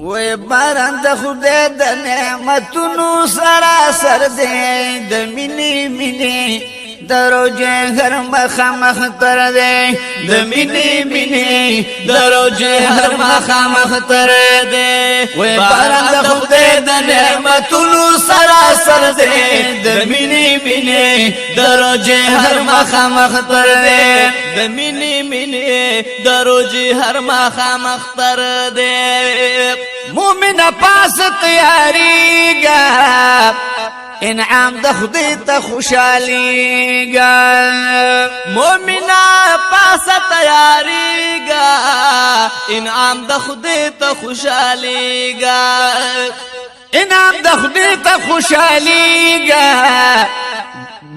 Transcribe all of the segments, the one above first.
وی باران د خدای د نعمتونو سراسر دی د مینې مینې د روزې هر مخامخ تر دی د مینې مینې د روزې هر مخامخ تر دی وی باران د خدای د نعمتونو سراسر دی د مینې مینې د روزې هر مخامخ تر دی د مینې مینې د روزې هر مخامخ تر دی مومن پاس تیاریگا انعام د خدای ته خوشاليگا مومن پاس تیاریگا انعام د خدای ته خوشاليگا انعام د خدای ته خوشاليگا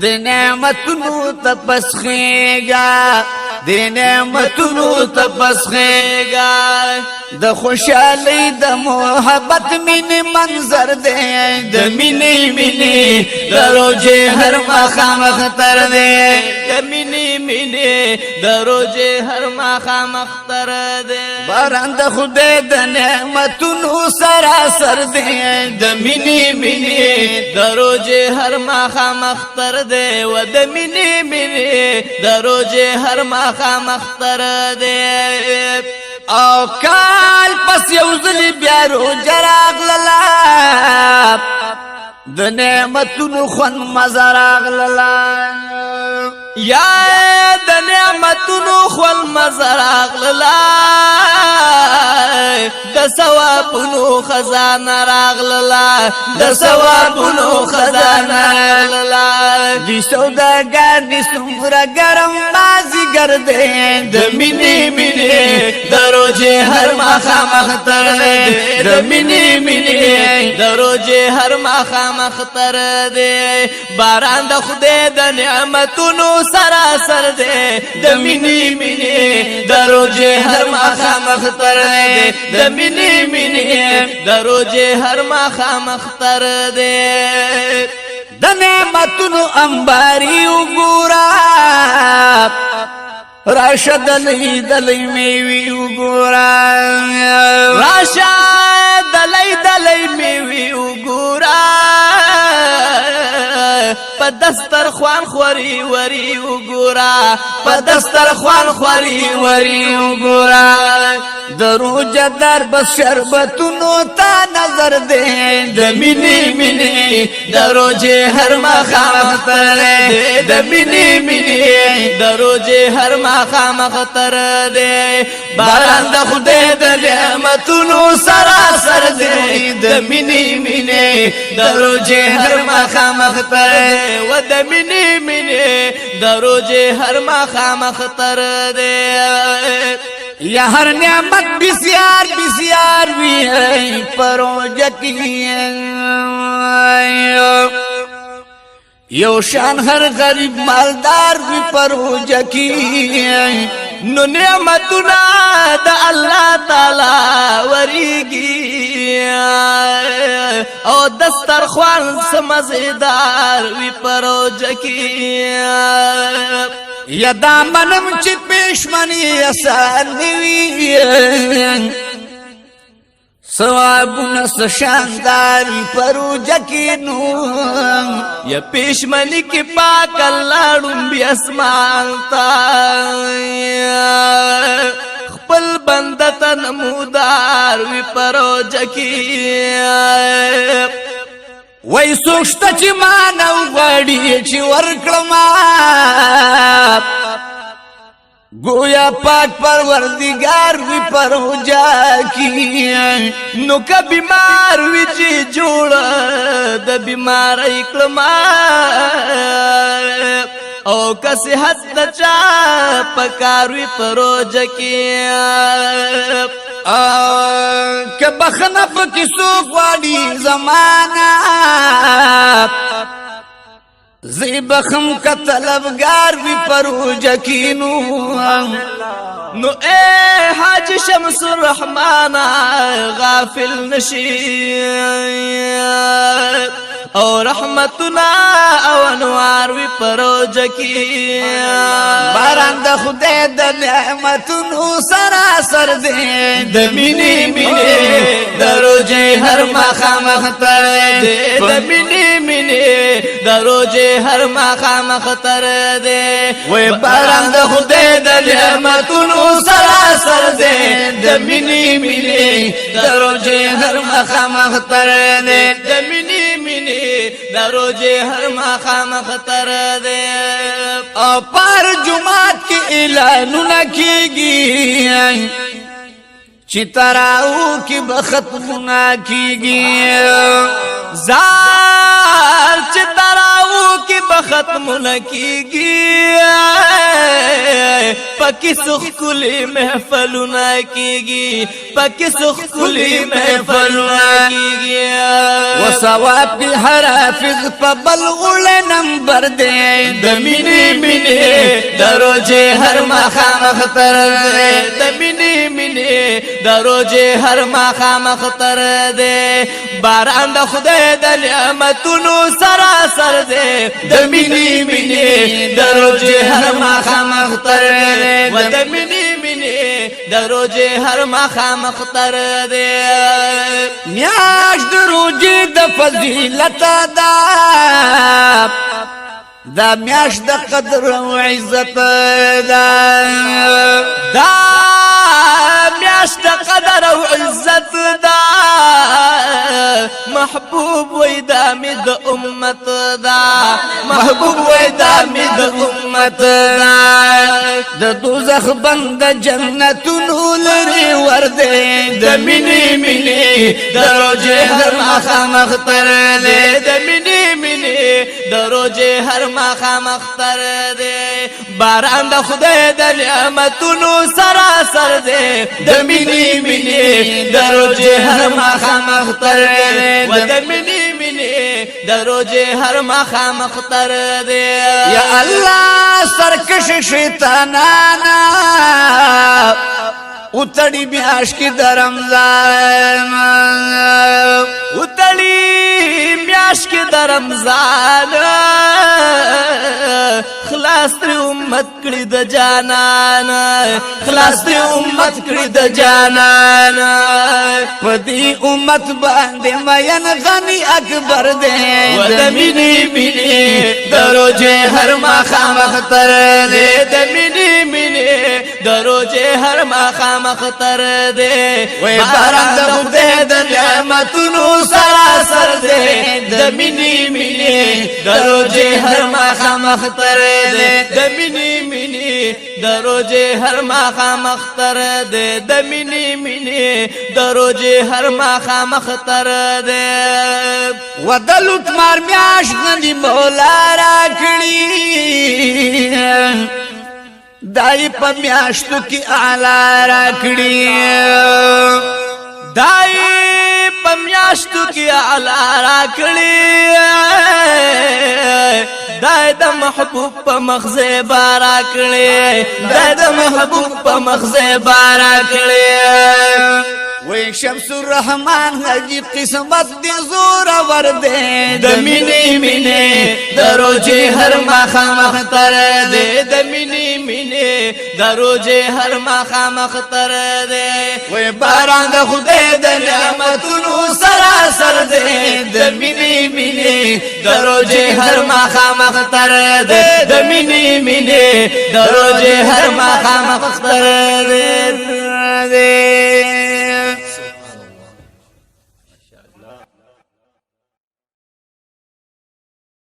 د نعمتونو ته پسخيگا د نعمتونو ته پسخيگا د خوشالي د محبت مين منظر دی د مینې مینې د روزې هر مخامخ تر دی د مینې مینې د روزې هر مخامخ تر دی باران د خدای د نعمتونو سراسر دی د مینې مینې د روزې هر مخامخ تر دی و د مینې مینې د روزې هر مخامخ تر دی او کال پس یو ځل بیا روزه راغله د نعمتونو خوند مزه راغله یا د نعمتونو خوند مزه راغله د ثوابونو خزانه راغله د ثوابونو خزانه راغله دی سوداګر دی څومره ګرم بازیګر دی د مینې مینې د روزې هر مخامخ تر دی د مینې مینې د روزې هر مخامخ تر دی باران د خدای د نعمتونو سراسر دی د مینې مینې د روزې هر مخامخ تر دی د مینې مینې د روزې هر مخامخ تر دی د نعمتونو انباري وګوره راشه دلی دلی میوی وګوره راشه دلی دلی میوی وګوره په دسترخوان خوري وري وګوره په دسترخوان خوري وري وګوره د روزه در بس شربتونو ته نظر دی د مینې مینې د روزې هر مخامخ تر دی د مینې مینې د روزې هر مخامخ تر دی باران د خدای د نعمتونو سراسر دی د مینې مینې د روزې هر مخامخ تر دی و د مینې مینې د روزې هر مخامخ تر دی یا هر نعمت بسیار بسیار وی پروژه کی یو شان هر غریب مالدار وی پروژه کی نو نعمتنا د الله تعالی وریږي او دسترخوان سمزیدار وی پروژه کی یا دا منم چې پېشمنی آسان وي ثوابونه شاندار پروژه کې نو یا پېشمنی کې پاک الله ډومبي اسمان تا خپل بنده ته نمودار وي پروژه کې وای سوشته چې ما نو غړي چې ورکړم گویا پاک پروردگار وی پروژه کی نو که بیمار وی چې جوړ د بیماری کلم او که صحت د چا پکار وی پروژه کی که بخنه پکې څوک واړي زمانہ زی بخم کا طلبگار بھی پروژه کی نو اے حاج شمس الرحمن غافل نشی او رحمتنا او انوار وی پروژه کی باران د خدای د نعمتونو سراسر دی د مینې مینې د هر ماخام اختر دے د مینې مینې د روزې هر ماخام اختر دے وې باران د خدای د نعمتونو سراسر دے د مینې مینې د روزې هر ماخام اختر دے د مینې مینې د روزې هر ماخام اختر دے او پر جمعات کې اعلانونه کیږي چې تراو کې بختمونه کیږي زار چې تراو کې بختمونه کیږي پکې سخکلی محفلونه کیږي پکې سخکلی محفلونه کیږي وثواب هر حافظ په بلغل نمبر دې د مینې مینې د روزې هر ماخام اختر دې د مینې مینې د روزې هر ماخام اختر دے باران د خدای د نعمتونو سراسر دے د مینې مینې د روزې هر ماخام اختر دے و د مینې مینې د روزې هر ماخام اختر دے میاشت د روزې د فضیلت دا میاشت د قدر او عزت دا میاشت قدر او عزت دا محبوب وی دا می د امت دا محبوب وی دا می د امت دا د دوزخ بند جنتونو لري ورده د مینې مینې د روزې هر ماخام اختر دے د مینې مینې د روزې هر ماخام اختر دے باران د خدای د نعمتونو سراسر دے د مینې مینې د روزې هر ماخام اختر دے و د مینې مینې د روزې هر ماخام اختر دے یا الله سرکش شیطانانا اتړي میاش کی د رمضان اتړي میاش کی د رمضان خلاص تر امت کړي د جانان خلاص تر امت کړي د جانان پدی امت باندې مین غنی اکبر دے و د مینې مینې د روزې هر ماخام اختر دے د مینې مینې د روزې هر ماخام اختر دے وې باران د خدای د نعمتونو سراسر دے د مینې مینې د روزې هر ماخام اختر دے د مینې مینې د روزې هر ماخام اختر دے د مینې مینې د روزې هر ماخام اختر دے ودلوت مار میاش غنی مولا را کړی دای په میاشتو کې اعلی را کړی دای په میاشتو کې اعلی را کړی دای د محبوب په مخزه بارا کړی دای د محبوب په مخزه بارا کړی وی شمس الرحمن حجی قسمت دی زور ور دے د مینې مینې د روزې هر ماخام اختر دے د مینې مینې د روزې هر ماخام اختر دے وی باران د خدای د نعمتونو سراسر دے د مینې مینې د روزې هر ماخام اختر دے د مینې مینې د روزې هر ماخام اختر دے